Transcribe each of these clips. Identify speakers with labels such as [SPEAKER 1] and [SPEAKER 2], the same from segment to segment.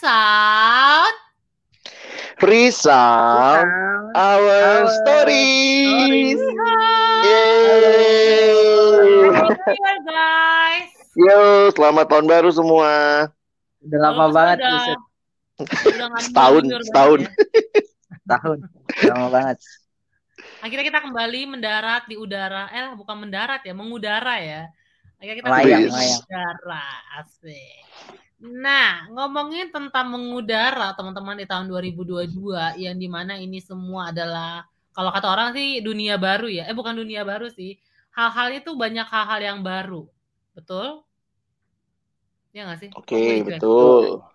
[SPEAKER 1] Sound
[SPEAKER 2] Resound
[SPEAKER 3] Sound
[SPEAKER 2] our
[SPEAKER 3] our
[SPEAKER 2] stories.
[SPEAKER 3] stories.
[SPEAKER 2] Yeay.
[SPEAKER 1] Happy New Year guys.
[SPEAKER 2] Yo, selamat tahun baru semua.
[SPEAKER 3] Udah
[SPEAKER 1] Kalau
[SPEAKER 3] lama
[SPEAKER 1] pas
[SPEAKER 3] banget
[SPEAKER 1] udah
[SPEAKER 3] buset.
[SPEAKER 1] udah nggak
[SPEAKER 2] Setahun.
[SPEAKER 1] banget ya.
[SPEAKER 3] Tahun. Lama banget.
[SPEAKER 1] Akhirnya kita kembali mendarat di udara. Bukan mendarat ya, mengudara ya. Akhirnya kita
[SPEAKER 3] Melayang.
[SPEAKER 1] mengudara. Asik. Nah, ngomongin tentang mengudara teman-teman di tahun 2022 yang dimana ini semua adalah kalau kata orang sih dunia baru ya. Bukan dunia baru sih. Hal-hal itu banyak hal-hal yang baru. Betul? Ya nggak sih?
[SPEAKER 2] Oke,
[SPEAKER 1] Gitu ya?
[SPEAKER 2] betul.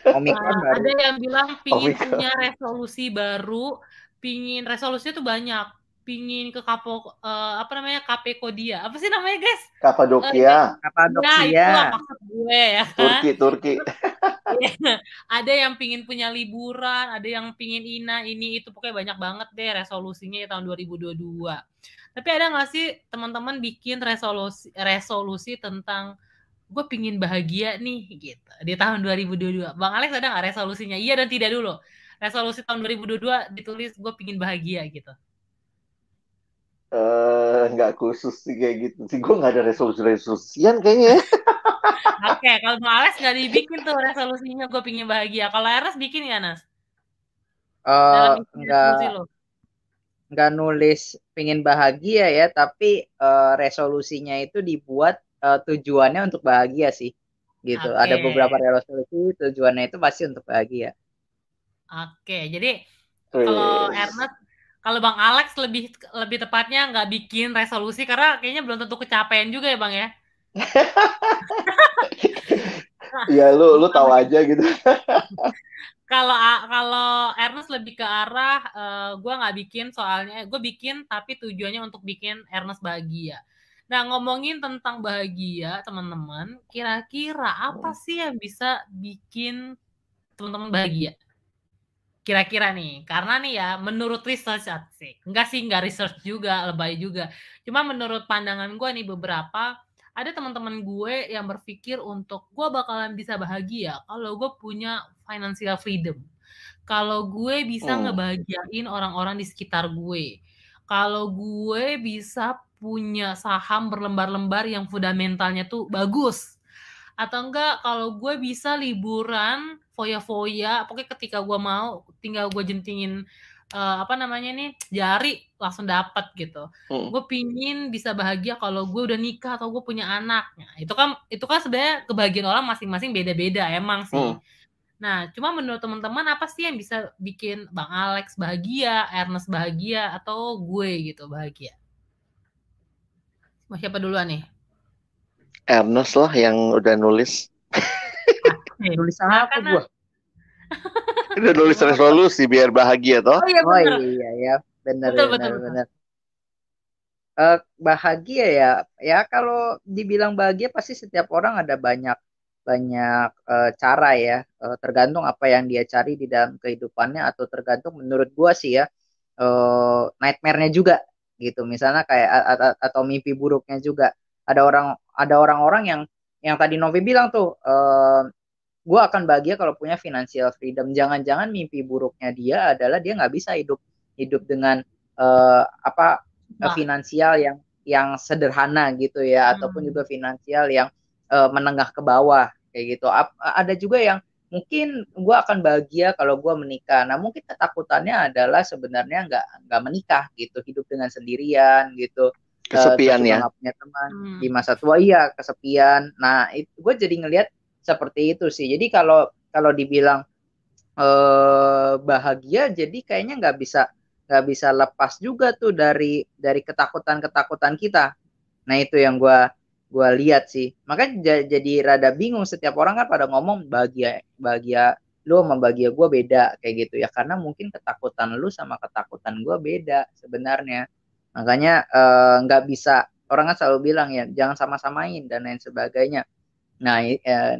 [SPEAKER 3] Omikron baru.
[SPEAKER 1] Ada yang bilang pingin
[SPEAKER 2] Omikron.
[SPEAKER 1] punya resolusi baru, pingin resolusinya tuh banyak, pingin ke KP Kodia, apa sih namanya guys?
[SPEAKER 2] Kapadokia,
[SPEAKER 1] Nah itulah
[SPEAKER 3] Kapadokia.
[SPEAKER 1] maksud gue ya kan.
[SPEAKER 2] Turki.
[SPEAKER 1] Ada yang pingin punya liburan, ada yang pingin ini itu, pokoknya banyak banget deh resolusinya di tahun 2022. Tapi ada nggak sih teman-teman bikin resolusi tentang gue pingin bahagia nih gitu di tahun 2022. Bang Alex ada nggak resolusinya? Iya dan tidak dulu. Resolusi tahun 2022 ditulis gue pingin bahagia gitu.
[SPEAKER 2] Nggak khusus sih kayak gitu. Sih gue nggak ada resolusian kayaknya.
[SPEAKER 1] Oke, kalau Bang Alex nggak dibikin tuh resolusinya gue pingin bahagia. Kalau Eres bikin ya Nas? Dalam isi resolusi lo.
[SPEAKER 3] Nggak nulis pingin bahagia ya, tapi resolusinya itu dibuat tujuannya untuk bahagia sih. Gitu.
[SPEAKER 1] Oke.
[SPEAKER 3] Ada beberapa resolusi tujuannya itu pasti untuk bahagia.
[SPEAKER 1] Oke, jadi kalau Ernest, kalau Bang Alex lebih tepatnya nggak bikin resolusi karena kayaknya belum tentu kecapean juga ya Bang ya.
[SPEAKER 2] Ya lu tahu aja gitu.
[SPEAKER 1] Kalau Ernest lebih ke arah gue nggak bikin soalnya gue bikin tapi tujuannya untuk bikin Ernest bahagia. Nah ngomongin tentang bahagia teman-teman, kira-kira apa sih yang bisa bikin teman-teman bahagia? Kira-kira nih, karena nih ya menurut research sih, nggak research juga, lebay juga. Cuma menurut pandangan gue nih beberapa, ada teman-teman gue yang berpikir untuk gue bakalan bisa bahagia kalau gue punya financial freedom. Kalau gue bisa ngebahagiain orang-orang di sekitar gue. Kalau gue bisa punya saham berlembar-lembar yang fundamentalnya tuh bagus. Atau enggak kalau gue bisa liburan foya-foya, pokoknya ketika gue mau tinggal gue jentingin jari langsung dapat gitu. Gue pingin bisa bahagia kalau gue udah nikah atau gue punya anak. Nah, itu kan sebenarnya kebahagiaan orang masing-masing beda-beda emang sih. Nah, cuma menurut teman-teman apa sih yang bisa bikin Bang Alex bahagia, Ernest bahagia, atau gue gitu bahagia? Mau siapa duluan nih?
[SPEAKER 2] Ernest lah yang udah nulis.
[SPEAKER 3] Nulis apa gua?
[SPEAKER 2] Udah nulis resolusi biar bahagia toh.
[SPEAKER 1] Oh iya benar.
[SPEAKER 3] Oh iya ya, benar. Bahagia ya kalau dibilang bahagia pasti setiap orang ada banyak cara ya, tergantung apa yang dia cari di dalam kehidupannya atau tergantung menurut gua sih ya, nightmare-nya juga gitu, misalnya kayak atau mimpi buruknya juga. Ada orang-orang yang tadi Novi bilang tuh, gue akan bahagia kalau punya financial freedom. Jangan-jangan mimpi buruknya dia adalah dia nggak bisa hidup dengan finansial yang sederhana gitu ya, ataupun juga finansial yang menengah ke bawah kayak gitu. Ada juga yang mungkin gue akan bahagia kalau gue menikah. Nah mungkin ketakutannya adalah sebenarnya nggak menikah gitu, hidup dengan sendirian gitu.
[SPEAKER 2] Kesepian ya.
[SPEAKER 3] Nggak punya teman di masa tua, iya kesepian. Nah itu gue jadi ngelihat seperti itu sih. Jadi kalau dibilang bahagia, jadi kayaknya nggak bisa lepas juga tuh dari ketakutan kita. Nah itu yang gue lihat sih. Makanya jadi rada bingung, setiap orang kan pada ngomong bahagia lu sama bahagia gue beda kayak gitu ya, karena mungkin ketakutan lu sama ketakutan gue beda sebenarnya. Makanya nggak bisa, orang kan selalu bilang ya jangan sama-samain dan lain sebagainya. Nah,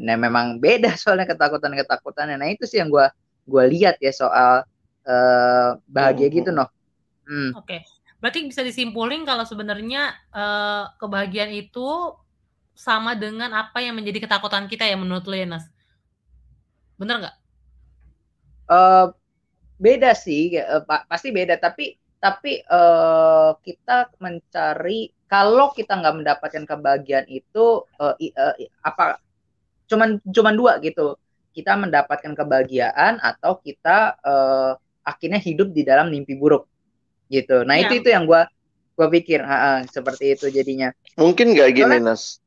[SPEAKER 3] memang beda soalnya ketakutannya. Nah itu sih yang gue lihat ya soal bahagia gitu noh.
[SPEAKER 1] Oke, berarti bisa disimpulin kalau sebenarnya kebahagiaan itu sama dengan apa yang menjadi ketakutan kita ya menurut lo ya Nas? Bener nggak?
[SPEAKER 3] Beda sih, pasti beda. Tapi kita mencari, kalau kita nggak mendapatkan kebahagiaan itu apa? Cuman dua gitu. Kita mendapatkan kebahagiaan atau kita akhirnya hidup di dalam mimpi buruk gitu. Nah
[SPEAKER 1] Iya,
[SPEAKER 3] itu yang gua pikir, seperti itu jadinya.
[SPEAKER 2] Mungkin nggak gini,
[SPEAKER 3] Soalnya
[SPEAKER 2] Nas.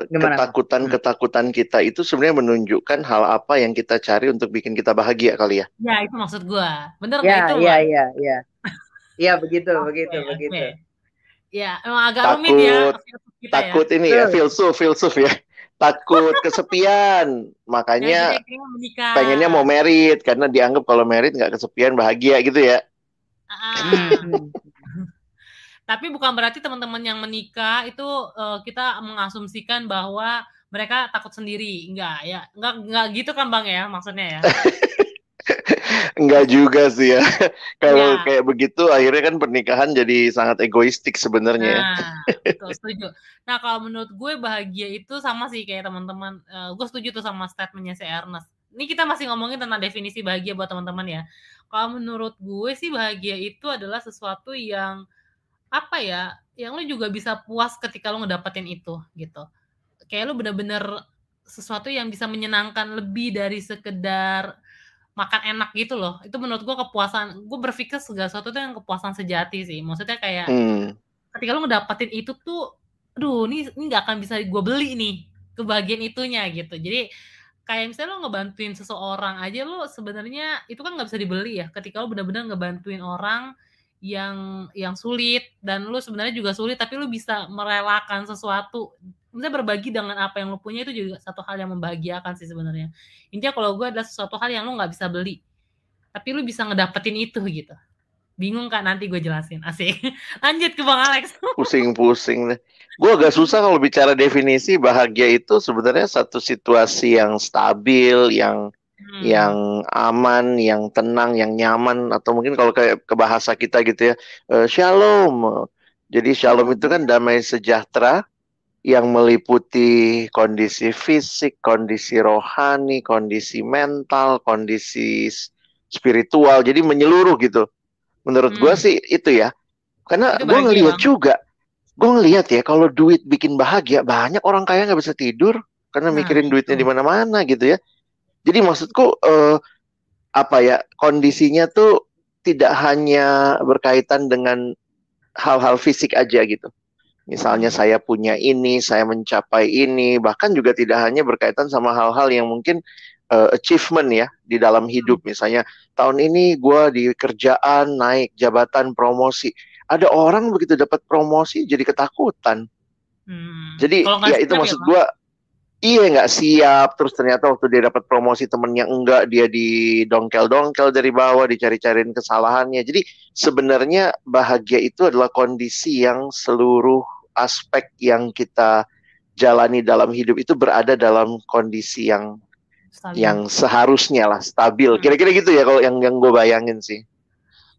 [SPEAKER 3] gimana?
[SPEAKER 2] Ketakutan-ketakutan kita itu sebenarnya menunjukkan hal apa yang kita cari untuk bikin kita bahagia kali ya.
[SPEAKER 1] ya itu maksud gue. Bener nggak itu,
[SPEAKER 3] Ya,
[SPEAKER 1] Bang?
[SPEAKER 3] ya begitu,
[SPEAKER 1] Oke,
[SPEAKER 3] begitu,
[SPEAKER 1] oke.
[SPEAKER 3] begitu.
[SPEAKER 1] Ya, emang agak rumit ya
[SPEAKER 2] Takut,
[SPEAKER 1] filsuf kita ya.
[SPEAKER 2] takut ini ya,
[SPEAKER 3] Betul.
[SPEAKER 2] filsuf ya. Takut kesepian,
[SPEAKER 1] Ya, jadi
[SPEAKER 2] makanya
[SPEAKER 1] akhirnya menikah.
[SPEAKER 2] pengennya mau merit karena dianggap kalau merit nggak kesepian bahagia gitu ya.
[SPEAKER 1] Ah. Tapi bukan berarti teman-teman yang menikah itu kita mengasumsikan bahwa mereka takut sendiri. Enggak ya. Enggak gitu kan Bang ya maksudnya ya.
[SPEAKER 2] Enggak juga sih ya. Kalau
[SPEAKER 1] Iya.
[SPEAKER 2] kayak begitu akhirnya kan pernikahan jadi sangat egoistik sebenarnya ya.
[SPEAKER 1] Nah, betul setuju. Nah, kalau menurut gue bahagia itu sama sih kayak teman-teman. Gue setuju tuh sama statementnya si Ernest. Ini kita masih ngomongin tentang definisi bahagia buat teman-teman ya. Kalau menurut gue sih bahagia itu adalah sesuatu yang apa ya, yang lu juga bisa puas ketika lu ngedapetin itu gitu. Kayak lu bener-bener sesuatu yang bisa menyenangkan lebih dari sekedar makan enak gitu loh. Itu menurut gue kepuasan. Gue berpikir segala sesuatu itu yang kepuasan sejati sih. Maksudnya kayak ketika lu ngedapetin itu tuh, aduh ini nggak akan bisa gue beli nih kebahagiaan itunya gitu. Jadi kayak misalnya lu ngebantuin seseorang aja, lu sebenarnya itu kan nggak bisa dibeli ya. Ketika lu benar-benar ngebantuin orang yang sulit dan lu sebenarnya juga sulit, tapi lu bisa merelakan sesuatu. Misalnya berbagi dengan apa yang lu punya itu juga satu hal yang membahagiakan sih sebenarnya. Intinya kalau gue adalah sesuatu hal yang lu nggak bisa beli, tapi lu bisa ngedapetin itu gitu. Bingung kan nanti gue jelasin. Asik. Lanjut ke Bang Alex.
[SPEAKER 2] Pusing-pusing deh. Gue agak susah kalau bicara definisi bahagia itu sebenarnya satu situasi yang stabil, yang aman, yang tenang, yang nyaman, atau mungkin kalau kayak ke bahasa kita gitu ya, shalom. Jadi shalom itu kan damai sejahtera yang meliputi kondisi fisik, kondisi rohani, kondisi mental, kondisi spiritual. Jadi menyeluruh gitu. Menurut gue sih itu ya. Karena
[SPEAKER 1] Itu
[SPEAKER 2] gue
[SPEAKER 1] bahagia
[SPEAKER 2] ngelihat
[SPEAKER 1] Bang.
[SPEAKER 2] juga, gue ngelihat ya kalau duit bikin bahagia, banyak orang kaya nggak bisa tidur karena
[SPEAKER 1] Nah
[SPEAKER 2] mikirin duitnya
[SPEAKER 1] itu.
[SPEAKER 2] di mana-mana gitu ya. Jadi maksudku apa ya, kondisinya tuh tidak hanya berkaitan dengan hal-hal fisik aja gitu. Misalnya saya punya ini, saya mencapai ini, bahkan juga tidak hanya berkaitan sama hal-hal yang mungkin achievement ya di dalam hidup. Misalnya tahun ini gue di kerjaan naik jabatan promosi. Ada orang begitu dapat promosi jadi ketakutan. Jadi
[SPEAKER 1] Kalau nggak
[SPEAKER 2] ya itu
[SPEAKER 1] siap ya
[SPEAKER 2] maksud
[SPEAKER 1] Bang.
[SPEAKER 2] gue, iya nggak siap. Terus ternyata waktu dia dapat promosi temennya enggak, dia didongkel-dongkel dari bawah, dicari-cariin kesalahannya. Jadi sebenarnya bahagia itu adalah kondisi yang seluruh aspek yang kita jalani dalam hidup itu berada dalam kondisi yang
[SPEAKER 1] Stabil.
[SPEAKER 2] seharusnya lah stabil. Kira-kira gitu ya kalau yang gue bayangin sih.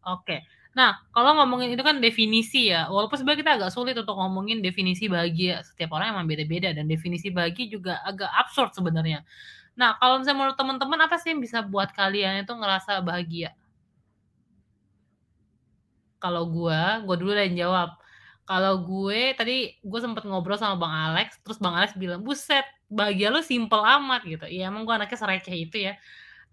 [SPEAKER 1] Oke. Nah, kalau ngomongin itu kan definisi ya. Walaupun sebenarnya kita agak sulit untuk ngomongin definisi bahagia. Setiap orang emang beda-beda dan definisi bahagia juga agak absurd sebenarnya. Nah, kalau misalnya menurut teman-teman apa sih yang bisa buat kalian itu ngerasa bahagia? Kalau gue dulu udah jawab. Kalau gue tadi gue sempet ngobrol sama Bang Alex, terus Bang Alex bilang, "Buset, bahagia lu simpel amat," gitu. Iya, emang gue anaknya sereceh itu ya.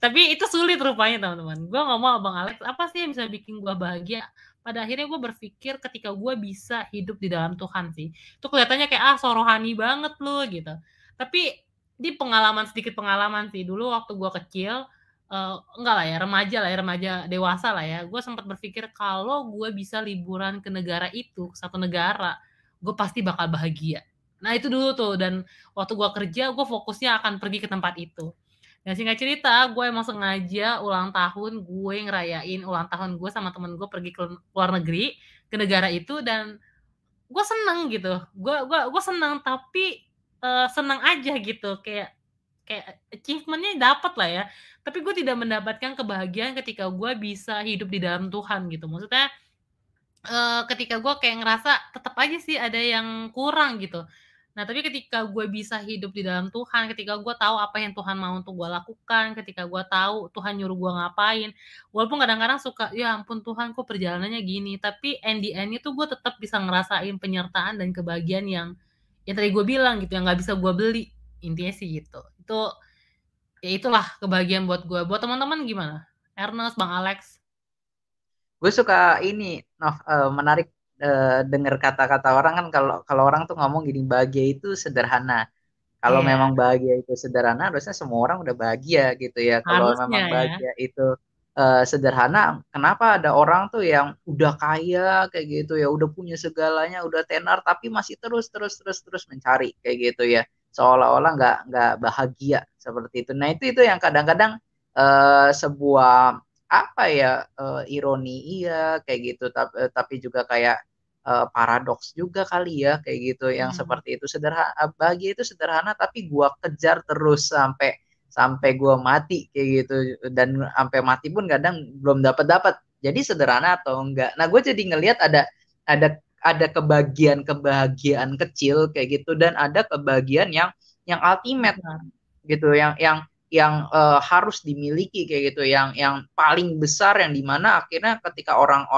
[SPEAKER 1] Tapi itu sulit rupanya teman-teman. Gue ngomong sama Bang Alex, apa sih yang bisa bikin gue bahagia? Pada akhirnya gue berpikir ketika gue bisa hidup di dalam Tuhan sih. Itu kelihatannya kayak so rohani banget lu gitu. Tapi di sedikit pengalaman sih. Dulu waktu gue kecil, enggak lah ya, remaja dewasa lah ya. Gue sempat berpikir kalau gue bisa liburan ke negara itu, ke satu negara, gue pasti bakal bahagia. Nah itu dulu tuh, dan waktu gue kerja, gue fokusnya akan pergi ke tempat itu. Dan singkat cerita, gue emang sengaja ulang tahun, gue ngerayain ulang tahun gue sama temen gue pergi ke luar negeri, ke negara itu, dan gue seneng gitu. Gue seneng, tapi seneng aja gitu, kayak achievement-nya dapet lah ya. Tapi gue tidak mendapatkan kebahagiaan ketika gue bisa hidup di dalam Tuhan gitu. Maksudnya ketika gue kayak ngerasa tetap aja sih ada yang kurang gitu. Nah, tapi ketika gue bisa hidup di dalam Tuhan, ketika gue tahu apa yang Tuhan mau untuk gue lakukan, ketika gue tahu Tuhan nyuruh gue ngapain, walaupun kadang-kadang suka, ya ampun Tuhan kok perjalanannya gini, tapi in the end itu gue tetap bisa ngerasain penyertaan dan kebahagiaan yang tadi gue bilang gitu, yang nggak bisa gue beli. Intinya sih gitu. Ya itulah kebahagiaan buat gue. Buat teman-teman gimana? Ernest, Bang Alex?
[SPEAKER 3] Gue suka ini, menarik dengar kata-kata orang kan, kalau orang tuh ngomong gini, bahagia itu sederhana. Kalau
[SPEAKER 1] Iya,
[SPEAKER 3] memang bahagia itu sederhana, harusnya semua orang udah bahagia gitu ya. Kalau
[SPEAKER 1] harusnya
[SPEAKER 3] memang
[SPEAKER 1] ya.
[SPEAKER 3] bahagia itu sederhana, kenapa ada orang tuh yang udah kaya kayak gitu ya, udah punya segalanya, udah tenar, tapi masih terus mencari kayak gitu ya, seolah-olah nggak bahagia seperti itu. Nah itu yang kadang-kadang sebuah apa ya, ironi iya kayak gitu, tapi juga kayak paradoks juga kali ya kayak gitu, yang seperti itu. Sederhana, bahagia itu sederhana tapi gua kejar terus sampai sampai gua mati kayak gitu, dan sampai mati pun kadang belum dapat jadi sederhana atau enggak. Nah gue jadi ngelihat ada kebahagiaan kecil kayak gitu, dan ada kebahagiaan yang ultimate gitu, yang harus dimiliki kayak gitu, yang paling besar, yang dimana akhirnya ketika orang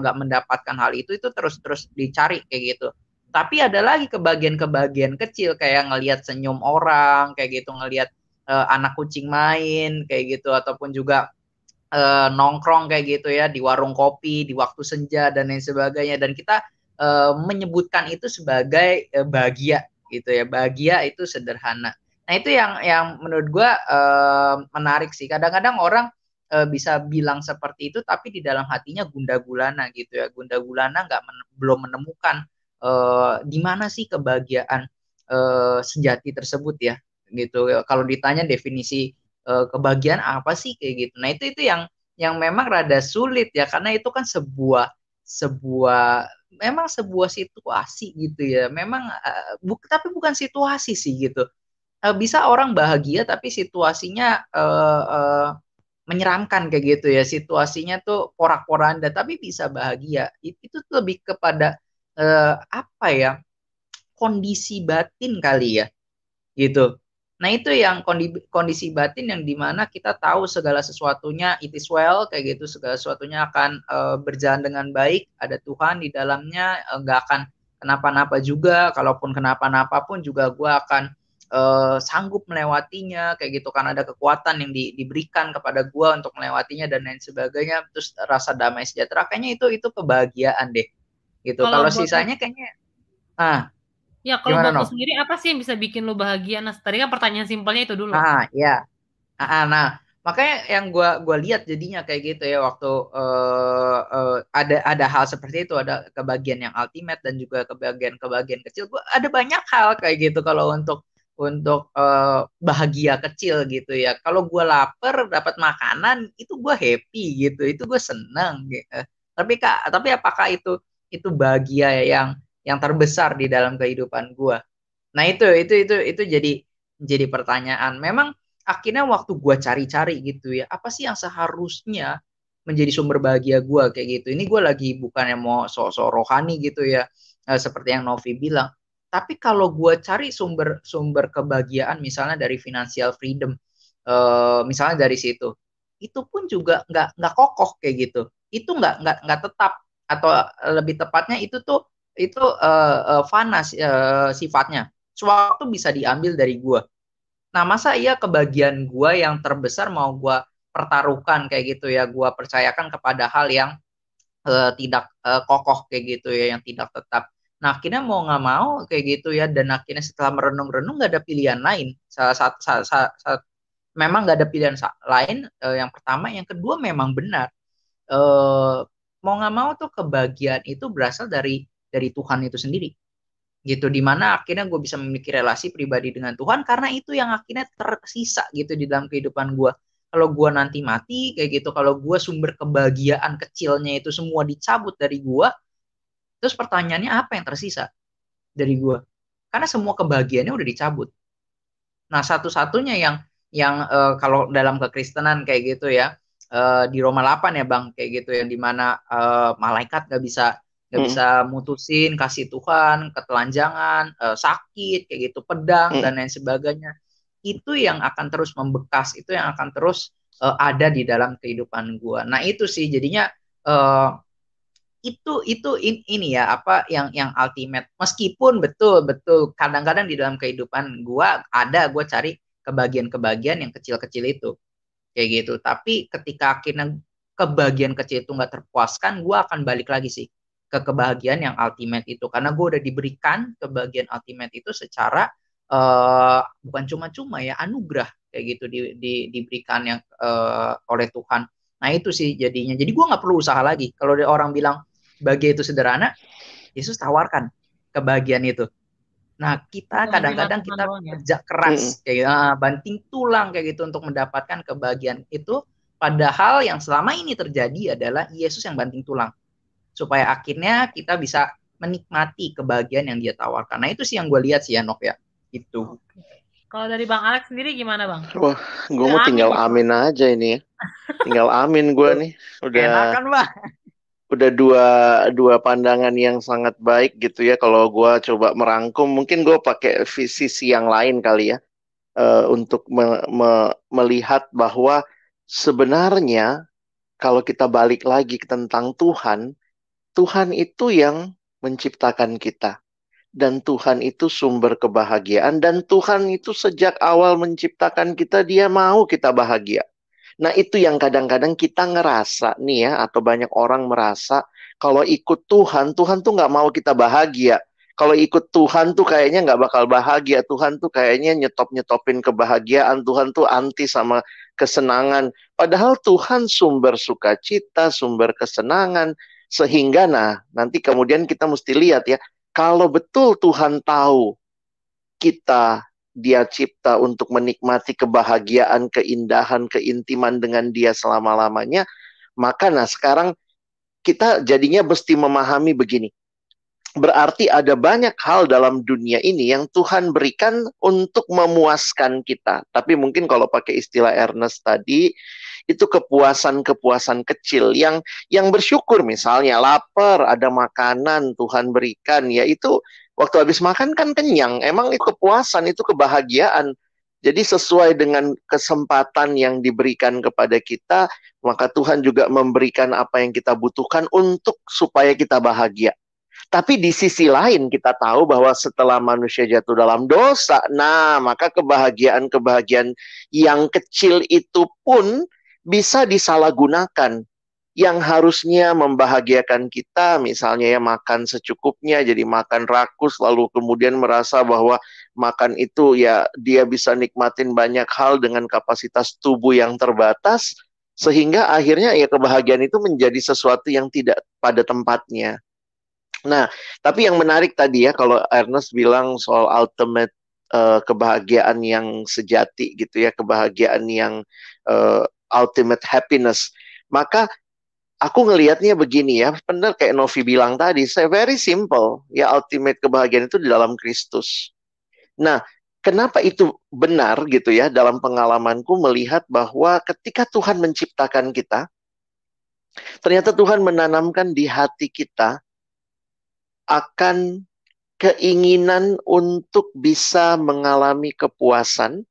[SPEAKER 3] nggak mendapatkan hal itu terus dicari kayak gitu. Tapi ada lagi kebahagiaan kecil, kayak ngelihat senyum orang kayak gitu, ngelihat anak kucing main kayak gitu, ataupun juga nongkrong kayak gitu ya di warung kopi di waktu senja dan lain sebagainya, dan kita menyebutkan itu sebagai bahagia gitu ya. Bahagia itu sederhana. Nah itu yang menurut gue menarik sih. Kadang-kadang orang bisa bilang seperti itu, tapi di dalam hatinya gundah gulana gitu ya. Gundah gulana belum menemukan di mana sih kebahagiaan sejati tersebut ya gitu. Kalau ditanya definisi kebahagiaan apa sih kayak gitu. Nah itu yang memang rada sulit ya, karena itu kan sebuah memang sebuah situasi gitu ya. Memang tapi bukan situasi sih gitu. Bisa orang bahagia tapi situasinya menyeramkan kayak gitu ya. Situasinya tuh porak-poranda tapi bisa bahagia. Itu tuh lebih kepada apa ya? Kondisi batin kali ya gitu. Nah itu yang kondisi batin, yang dimana kita tahu segala sesuatunya it is well kayak gitu, segala sesuatunya akan berjalan dengan baik, ada Tuhan di dalamnya, nggak akan kenapa-napa juga, kalaupun kenapa-napa pun juga gue akan sanggup melewatinya kayak gitu, karena ada kekuatan yang diberikan kepada gue untuk melewatinya dan lain sebagainya. Terus rasa damai sejahtera, kayaknya itu kebahagiaan deh gitu.
[SPEAKER 1] Kalau
[SPEAKER 3] Kalau
[SPEAKER 1] buat lu,
[SPEAKER 3] sisanya kayaknya
[SPEAKER 1] ya kalau
[SPEAKER 3] gimana
[SPEAKER 1] buat lu
[SPEAKER 3] no?
[SPEAKER 1] sendiri apa sih yang bisa bikin lu bahagia? Nah, tadi kan pertanyaan simpelnya itu dulu.
[SPEAKER 3] Ya. Nah, makanya yang gua lihat jadinya kayak gitu ya, waktu ada hal seperti itu, ada kebahagiaan yang ultimate dan juga kebahagiaan kecil. Gua ada banyak hal kayak gitu kalau untuk bahagia kecil gitu ya. Kalau gua lapar dapat makanan itu gua happy gitu, itu gua senang gitu. Tapi apakah itu bahagia yang terbesar di dalam kehidupan gua? Nah itu jadi pertanyaan. Memang akhirnya waktu gue cari-cari gitu ya, apa sih yang seharusnya menjadi sumber bahagia gue kayak gitu. Ini gue lagi bukannya mau sok-sok rohani gitu ya, seperti yang Novi bilang. Tapi kalau gue cari sumber kebahagiaan misalnya dari financial freedom, misalnya dari situ, itu pun juga nggak kokoh kayak gitu. Itu nggak tetap, atau lebih tepatnya itu fana sifatnya. Suatu bisa diambil dari gue. Nah, masa iya kebahagiaan gue yang terbesar mau gue pertaruhkan kayak gitu ya, gue percayakan kepada hal yang tidak kokoh kayak gitu ya, yang tidak tetap. Nah, akhirnya mau nggak mau kayak gitu ya, dan akhirnya setelah merenung-renung nggak ada pilihan lain. Memang nggak ada pilihan lain. Yang pertama, yang kedua memang benar. Mau nggak mau tuh kebahagiaan itu berasal dari Tuhan itu sendiri gitu, dimana akhirnya gue bisa memiliki relasi pribadi dengan Tuhan, karena itu yang akhirnya tersisa gitu di dalam kehidupan gue. Kalau gue nanti mati kayak gitu, kalau gue sumber kebahagiaan kecilnya itu semua dicabut dari gue, terus pertanyaannya apa yang tersisa dari gue? Karena semua kebahagiaannya udah dicabut. Nah satu-satunya yang kalau dalam kekristenan kayak gitu ya, di Roma 8 ya bang kayak gitu, yang dimana malaikat gak bisa nggak bisa mutusin kasih Tuhan, ketelanjangan, sakit kayak gitu, pedang dan lain sebagainya. Itu yang akan terus membekas, itu yang akan terus ada di dalam kehidupan gue. Nah itu sih jadinya ini ya apa yang ultimate. Meskipun betul kadang-kadang di dalam kehidupan gue cari kebahagiaan yang kecil-kecil itu kayak gitu. Tapi ketika akhirnya kebahagiaan kecil itu nggak terpuaskan, gue akan balik lagi sih ke kebahagiaan yang ultimate itu, karena gue udah diberikan kebahagiaan ultimate itu secara bukan cuma-cuma ya, anugerah kayak gitu diberikan yang oleh Tuhan. Nah itu sih jadinya. Jadi gue nggak perlu usaha lagi. Kalau orang bilang bahagia itu sederhana, Yesus tawarkan kebahagiaan itu. Nah kita kadang-kadang kita kerja keras kayak banting tulang kayak gitu untuk mendapatkan kebahagiaan itu, padahal yang selama ini terjadi adalah Yesus yang banting tulang supaya akhirnya kita bisa menikmati kebahagiaan yang dia tawarkan. Nah itu sih yang gue lihat sih ya, Nok ya, itu.
[SPEAKER 1] Kalau dari Bang Alex sendiri gimana, Bang?
[SPEAKER 2] Wah, gue mau tinggal amin aja ini ya. Tinggal amin gue nih.
[SPEAKER 3] Enakan, Bang.
[SPEAKER 2] Udah dua pandangan yang sangat baik gitu ya. Kalau gue coba merangkum, mungkin gue pakai sisi yang lain kali ya, untuk melihat bahwa sebenarnya kalau kita balik lagi tentang Tuhan, Tuhan itu yang menciptakan kita. Dan Tuhan itu sumber kebahagiaan. Dan Tuhan itu sejak awal menciptakan kita, dia mau kita bahagia. Nah itu yang kadang-kadang kita ngerasa nih ya, atau banyak orang merasa kalau ikut Tuhan, Tuhan tuh nggak mau kita bahagia. Kalau ikut Tuhan tuh kayaknya nggak bakal bahagia. Tuhan tuh kayaknya nyetopin kebahagiaan. Tuhan tuh anti sama kesenangan. Padahal Tuhan sumber sukacita, sumber kesenangan. Sehingga nanti kemudian kita mesti lihat ya, kalau betul Tuhan tahu Dia cipta untuk menikmati kebahagiaan, keindahan, keintiman dengan Dia selama-lamanya, maka sekarang kita jadinya mesti memahami begini. Berarti ada banyak hal dalam dunia ini yang Tuhan berikan untuk memuaskan kita. Tapi mungkin kalau pakai istilah Ernest tadi, itu kepuasan-kepuasan kecil yang bersyukur, misalnya lapar, ada makanan Tuhan berikan, ya itu waktu habis makan kan kenyang. Emang itu kepuasan, itu kebahagiaan. Jadi sesuai dengan kesempatan yang diberikan kepada kita, maka Tuhan juga memberikan apa yang kita butuhkan untuk supaya kita bahagia. Tapi di sisi lain kita tahu bahwa setelah manusia jatuh dalam dosa, maka kebahagiaan-kebahagiaan yang kecil itu pun bisa disalahgunakan. Yang harusnya membahagiakan kita, misalnya ya makan secukupnya, jadi makan rakus, lalu kemudian merasa bahwa makan itu ya dia bisa nikmatin banyak hal dengan kapasitas tubuh yang terbatas, sehingga akhirnya ya kebahagiaan itu menjadi sesuatu yang tidak pada tempatnya. Nah, tapi yang menarik tadi ya, kalau Ernest bilang soal ultimate kebahagiaan yang sejati gitu ya, kebahagiaan yang ultimate happiness. Maka aku ngelihatnya begini ya, benar kayak Novi bilang tadi, very simple. Ya, ultimate kebahagiaan itu di dalam Kristus. Nah, kenapa itu benar gitu ya, dalam pengalamanku melihat bahwa ketika Tuhan menciptakan kita, ternyata Tuhan menanamkan di hati kita akan keinginan untuk bisa mengalami kepuasan.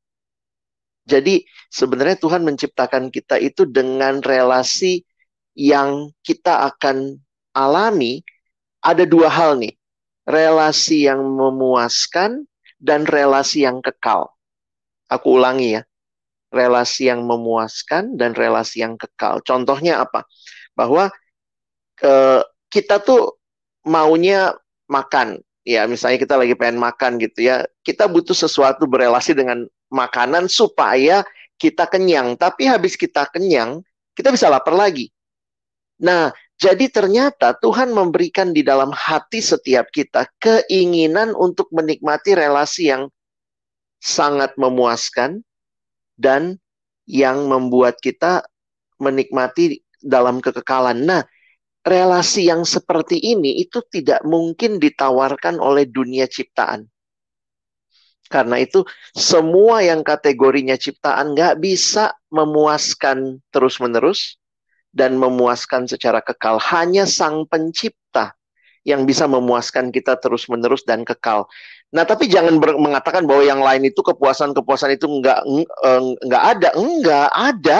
[SPEAKER 2] Jadi sebenarnya Tuhan menciptakan kita itu dengan relasi yang kita akan alami. Ada dua hal nih, relasi yang memuaskan dan relasi yang kekal. Aku ulangi ya, relasi yang memuaskan dan relasi yang kekal. Contohnya apa? Bahwa kita tuh maunya makan, ya misalnya kita lagi pengen makan gitu ya, kita butuh sesuatu berelasi dengan makanan supaya kita kenyang, tapi habis kita kenyang, kita bisa lapar lagi. Nah, jadi ternyata Tuhan memberikan di dalam hati setiap kita keinginan untuk menikmati relasi yang sangat memuaskan dan yang membuat kita menikmati dalam kekekalan. Nah, relasi yang seperti ini itu tidak mungkin ditawarkan oleh dunia ciptaan. Karena itu semua yang kategorinya ciptaan nggak bisa memuaskan terus-menerus dan memuaskan secara kekal. Hanya Sang Pencipta yang bisa memuaskan kita terus-menerus dan kekal. Nah, tapi jangan mengatakan bahwa yang lain itu kepuasan-kepuasan itu enggak ada. Enggak ada.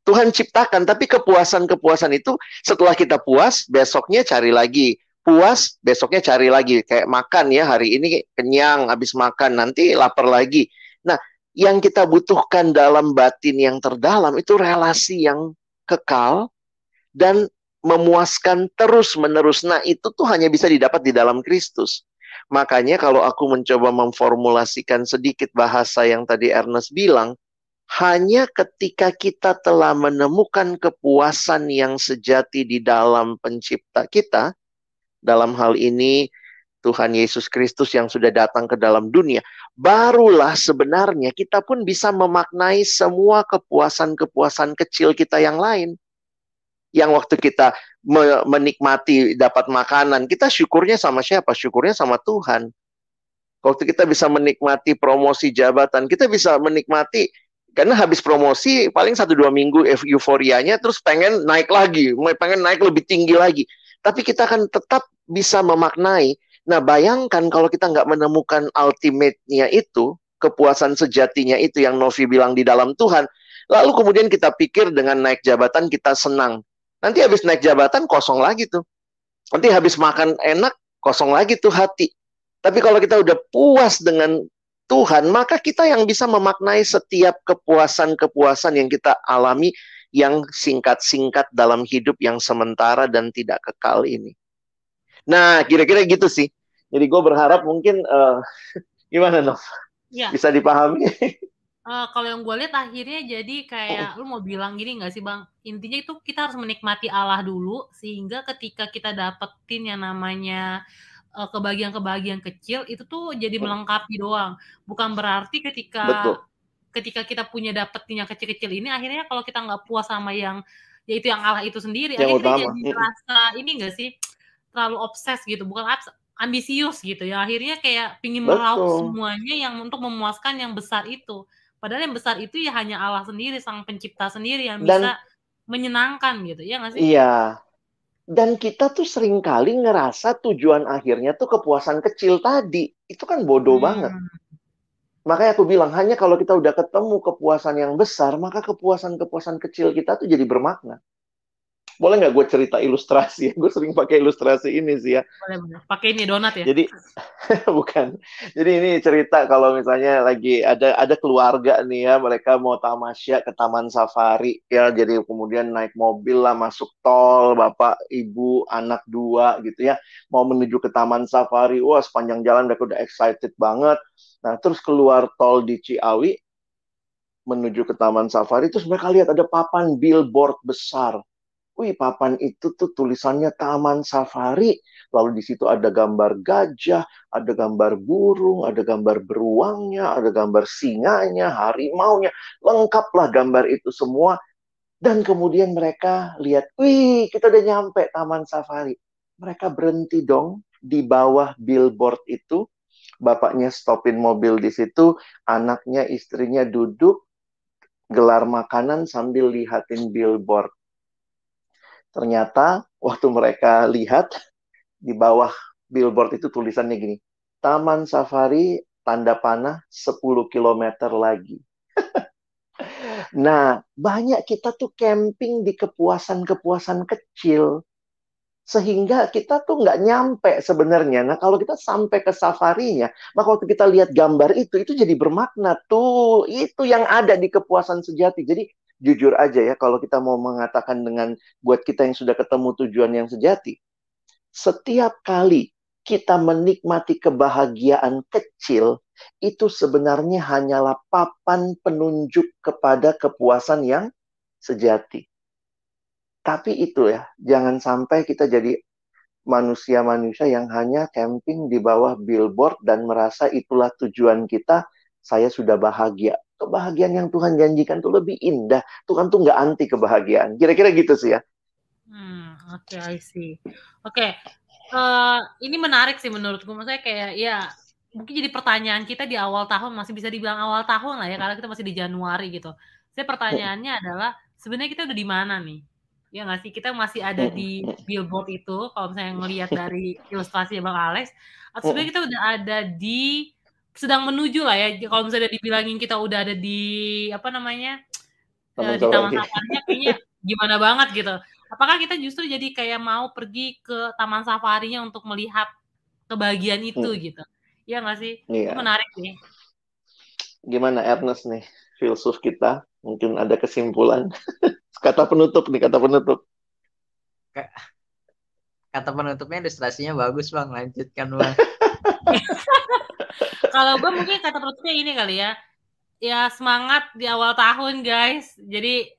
[SPEAKER 2] Tuhan ciptakan, tapi kepuasan-kepuasan itu setelah kita puas, besoknya cari lagi. Puas, besoknya cari lagi. Kayak makan ya, hari ini kenyang, habis makan, nanti lapar lagi. Nah, yang kita butuhkan dalam batin yang terdalam itu relasi yang kekal dan memuaskan terus-menerus. Nah, itu tuh hanya bisa didapat di dalam Kristus. Makanya kalau aku mencoba memformulasikan sedikit bahasa yang tadi Ernest bilang, hanya ketika kita telah menemukan kepuasan yang sejati di dalam pencipta kita, dalam hal ini Tuhan Yesus Kristus yang sudah datang ke dalam dunia, barulah sebenarnya kita pun bisa memaknai semua kepuasan-kepuasan kecil kita yang lain. Yang waktu kita menikmati dapat makanan, kita syukurnya sama siapa? Syukurnya sama Tuhan. Waktu kita bisa menikmati promosi jabatan, kita bisa menikmati karena habis promosi paling 1-2 minggu euforianya, terus pengen naik lagi, pengen naik lebih tinggi lagi. Tapi kita akan tetap bisa memaknai. Nah, bayangkan kalau kita nggak menemukan ultimate-nya itu, kepuasan sejatinya itu yang Novi bilang di dalam Tuhan, lalu kemudian kita pikir dengan naik jabatan kita senang. Nanti habis naik jabatan kosong lagi tuh. Nanti habis makan enak, kosong lagi tuh hati. Tapi kalau kita udah puas dengan Tuhan, maka kita yang bisa memaknai setiap kepuasan-kepuasan yang kita alami yang singkat-singkat dalam hidup yang sementara dan tidak kekal ini. Nah, kira-kira gitu sih. Jadi gue berharap mungkin, gimana Nov?
[SPEAKER 1] Ya.
[SPEAKER 2] Bisa dipahami?
[SPEAKER 1] Kalau yang gue lihat akhirnya jadi kayak, lu mau bilang gini gak sih Bang? Intinya itu kita harus menikmati Allah dulu, sehingga ketika kita dapetin yang namanya kebahagiaan-kebahagiaan kecil, itu tuh jadi melengkapi doang. Bukan berarti ketika kita punya dapetin yang kecil-kecil ini, akhirnya kalau kita nggak puas sama yang, yaitu yang Allah itu sendiri,
[SPEAKER 2] yang
[SPEAKER 1] akhirnya
[SPEAKER 2] utama.
[SPEAKER 1] Jadi merasa ini gak sih, terlalu obses gitu, bukan ambisius gitu ya. Akhirnya kayak pingin meraup semuanya yang untuk memuaskan yang besar itu. Padahal yang besar itu ya hanya Allah sendiri, Sang Pencipta sendiri yang bisa menyenangkan gitu, ya nggak sih?
[SPEAKER 2] Iya. Dan kita tuh seringkali ngerasa tujuan akhirnya tuh kepuasan kecil tadi. Itu kan bodoh banget. Makanya aku bilang, hanya kalau kita udah ketemu kepuasan yang besar, maka kepuasan-kepuasan kecil kita tuh jadi bermakna. Boleh nggak gue cerita ilustrasi? Gue sering pakai ilustrasi ini sih ya.
[SPEAKER 1] Boleh. Pakai ini donat ya?
[SPEAKER 2] Jadi bukan. Jadi ini cerita kalau misalnya lagi ada keluarga nih ya, mereka mau tamasya ke taman safari ya. Jadi kemudian naik mobil lah masuk tol, bapak, ibu, anak 2 gitu ya, mau menuju ke taman safari. Wah, sepanjang jalan mereka udah excited banget. Nah, terus keluar tol di Ciawi menuju ke taman safari, terus mereka lihat ada papan billboard besar. Wih, papan itu tuh tulisannya Taman Safari. Lalu di situ ada gambar gajah, ada gambar burung, ada gambar beruangnya, ada gambar singanya, harimaunya. Lengkaplah gambar itu semua. Dan kemudian mereka lihat, wih, kita udah nyampe Taman Safari. Mereka berhenti dong di bawah billboard itu. Bapaknya stopin mobil di situ, anaknya, istrinya duduk, gelar makanan sambil lihatin billboard. Ternyata waktu mereka lihat di bawah billboard itu tulisannya gini, Taman Safari tanda panah 10 km lagi. Nah, banyak kita tuh camping di kepuasan-kepuasan kecil. Sehingga kita tuh nggak nyampe sebenarnya. Nah, kalau kita sampai ke safarinya, maka waktu kita lihat gambar itu jadi bermakna. Tuh, itu yang ada di kepuasan sejati. Jadi, jujur aja ya, kalau kita mau mengatakan dengan buat kita yang sudah ketemu tujuan yang sejati, setiap kali kita menikmati kebahagiaan kecil, itu sebenarnya hanyalah papan penunjuk kepada kepuasan yang sejati. Tapi itu ya, jangan sampai kita jadi manusia-manusia yang hanya camping di bawah billboard dan merasa itulah tujuan kita, saya sudah bahagia. Kebahagiaan yang Tuhan janjikan tuh lebih indah. Tuhan tuh nggak anti kebahagiaan. Kira-kira gitu sih ya.
[SPEAKER 1] Oke, I see. Oke, ini menarik sih menurutku. Maksudnya kayak ya mungkin jadi pertanyaan kita di awal tahun, masih bisa dibilang awal tahun lah ya, karena kita masih di Januari gitu. Saya pertanyaannya adalah sebenarnya kita udah di mana nih? Ya nggak sih, kita masih ada di billboard itu kalau misalnya ngelihat dari ilustrasi Bang Alex, atau sebenarnya kita udah ada di sedang menuju lah ya. Kalau misalnya dibilangin kita udah ada di apa namanya di taman safarinya, kayaknya gimana banget gitu. Apakah kita justru jadi kayak mau pergi ke taman safarinya untuk melihat kebahagiaan itu gitu? Iya nggak sih? Itu menarik sih.
[SPEAKER 2] Gimana Ernest nih, filsuf kita? Mungkin ada kesimpulan. Kata penutup nih, kata penutup.
[SPEAKER 3] Kata penutupnya ilustrasinya bagus Bang, lanjutkan Bang.
[SPEAKER 1] Kalau gue mungkin kata penutupnya ini kali ya. Ya semangat di awal tahun guys. Jadi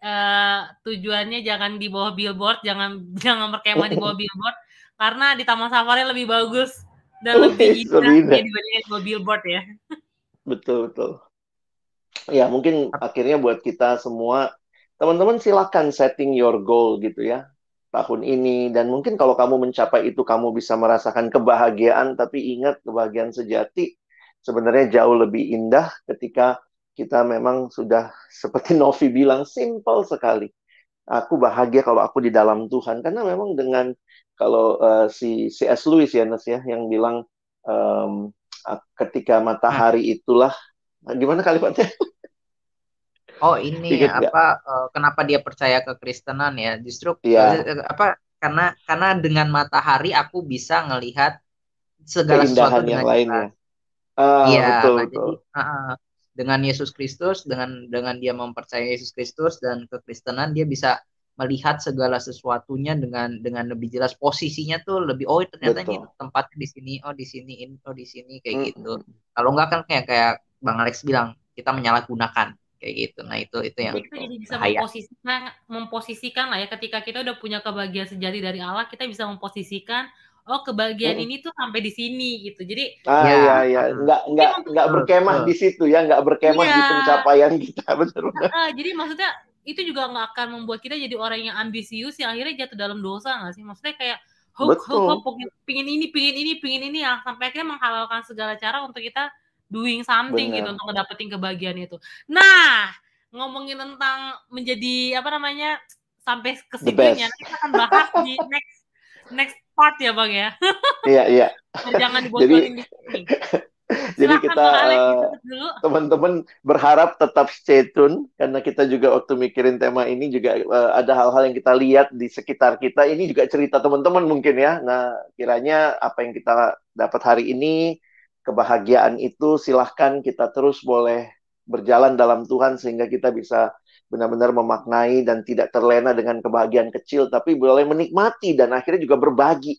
[SPEAKER 1] tujuannya jangan di bawah billboard, jangan berkemah di bawah billboard, karena di taman safari lebih bagus dan lebih indah dibandingkan di bawah billboard ya.
[SPEAKER 2] Betul. Ya mungkin akhirnya buat kita semua, teman-teman silakan setting your goal gitu ya tahun ini, dan mungkin kalau kamu mencapai itu kamu bisa merasakan kebahagiaan, tapi ingat kebahagiaan sejati sebenarnya jauh lebih indah ketika kita memang sudah seperti Novi bilang, simple sekali. Aku bahagia kalau aku di dalam Tuhan, karena memang dengan kalau si C.S. Lewis ya Nes ya yang bilang ketika matahari itulah gimana kalimatnya?
[SPEAKER 3] Oh ini kenapa dia percaya ke Kristenan ya? Justru karena dengan matahari aku bisa ngelihat segala sesuatu dengan
[SPEAKER 2] yang lainnya.
[SPEAKER 3] Iya,
[SPEAKER 2] betul.
[SPEAKER 3] Jadi dengan Yesus Kristus, dengan dia mempercayai Yesus Kristus dan kekristenan, dia bisa melihat segala sesuatunya dengan lebih jelas, posisinya tuh lebih ternyata ini tempatnya di sini, di sini kayak gitu. Kalau enggak kan kayak Bang Alex bilang, kita menyalahgunakan kayak gitu. Nah itu yang
[SPEAKER 1] kita jadi bisa
[SPEAKER 3] bahaya.
[SPEAKER 1] memposisikan lah ya, ketika kita udah punya kebahagiaan sejati dari Allah, kita bisa memposisikan kebahagiaan ini tuh sampai di sini gitu. Jadi
[SPEAKER 2] ya nggak berkemah di situ ya, nggak berkemah di pencapaian kita, benar.
[SPEAKER 1] Jadi maksudnya itu juga nggak akan membuat kita jadi orang yang ambisius yang akhirnya jatuh dalam dosa nggak sih? Maksudnya kayak pingin ini ya, sampai akhirnya menghalalkan segala cara untuk kita doing something gitu untuk ngedapetin kebahagiaan itu. Nah, ngomongin tentang menjadi sampai ke situnya, kita akan bahas di next part ya Bang ya.
[SPEAKER 2] Iya.
[SPEAKER 1] Jangan dibocorin di sini.
[SPEAKER 2] Jadi kita teman-teman berharap tetap stay tune, karena kita juga waktu mikirin tema ini juga ada hal-hal yang kita lihat di sekitar kita. Ini juga cerita teman-teman mungkin ya. Nah, kiranya apa yang kita dapat hari ini, kebahagiaan itu silahkan kita terus boleh berjalan dalam Tuhan sehingga kita bisa benar-benar memaknai dan tidak terlena dengan kebahagiaan kecil, tapi boleh menikmati dan akhirnya juga berbagi.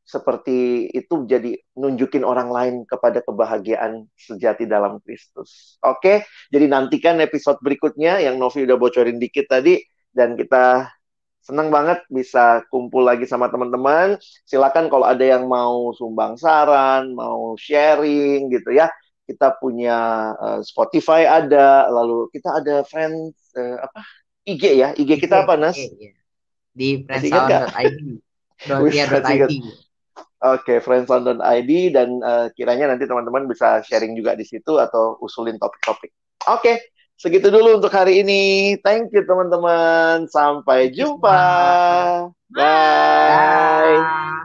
[SPEAKER 2] Seperti itu, jadi nunjukin orang lain kepada kebahagiaan sejati dalam Kristus. Oke, jadi nantikan episode berikutnya yang Novi udah bocorin dikit tadi, dan kita senang banget bisa kumpul lagi sama teman-teman. Silakan kalau ada yang mau sumbang saran, mau sharing gitu ya. Kita punya Spotify ada, lalu kita ada friends IG ya. IG kita apa Nas?
[SPEAKER 3] Di friendsound.id.
[SPEAKER 2] Oke, friendsound.id, dan kiranya nanti teman-teman bisa sharing juga di situ atau usulin topik-topik. Oke, segitu dulu untuk hari ini. Thank you teman-teman. Sampai jumpa. Bye.